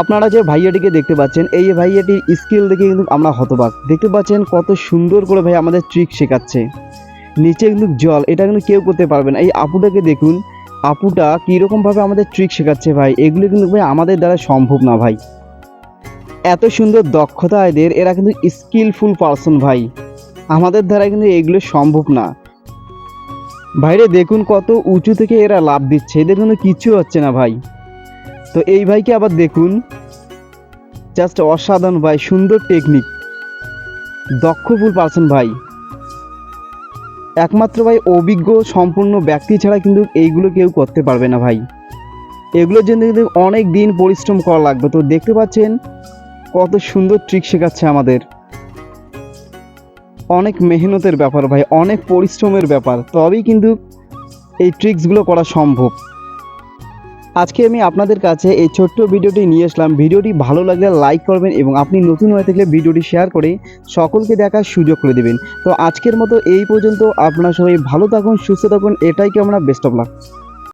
আপনারা যে ভাইয়াটিকে দেখতে পাচ্ছেন, এই ভাইয়াটির স্কিল দেখে কিন্তু আমরা হতবাক। দেখতে পাচ্ছেন কত সুন্দর করে ভাই আমাদের ট্রিক শেখাচ্ছে। নিচে কিন্তু জল, এটা কিন্তু কেউ করতে পারবে না। এই আপুটাকে দেখুন, আপুটা কীরকমভাবে আমাদের ট্রিক শেখাচ্ছে ভাই। এগুলো কিন্তু ভাই আমাদের দ্বারা সম্ভব না ভাই। এত সুন্দর দক্ষতা এদের, এরা কিন্তু স্কিলফুল পারসন ভাই। আমাদের দ্বারা কিন্তু এগুলো সম্ভব না। ভাইরে দেখুন কত উঁচু থেকে এরা লাফ দিচ্ছে, এদের কিন্তু কিচ্ছু হচ্ছে না ভাই। তো এই ভাইকে আবার দেখুন, জাস্ট অসাধারণ ভাই, সুন্দর টেকনিক, দক্ষফুল পারসন ভাই। একমাত্র ভাই অভিজ্ঞ সম্পূর্ণ ব্যক্তি ছাড়া কিন্তু এইগুলো কেউ করতে পারবে না ভাই। এগুলোর জন্য কিন্তু অনেক দিন পরিশ্রম করা লাগবে। তো দেখতে পাচ্ছেন কত সুন্দর ট্রিক শেখাচ্ছে আমাদের। অনেক মেহনতের ব্যাপার ভাই, অনেক পরিশ্রমের ব্যাপার, তবেই কিন্তু এই ট্রিক্সগুলো করা সম্ভব। আজকে আমি আপনাদের কাছে এই ছোট্ট ভিডিওটি নিয়ে আসলাম। ভিডিওটি ভালো লাগলে লাইক করবেন এবং আপনি নতুন হয়ে থাকলে ভিডিওটি শেয়ার করে সকলকে দেখার সুযোগ করে দেবেন। তো আজকের মতো এই পর্যন্ত। আপনারা সবাই ভালো থাকুন, সুস্থ থাকুন, এটাই কি আমরা বেস্ট অফ লাক।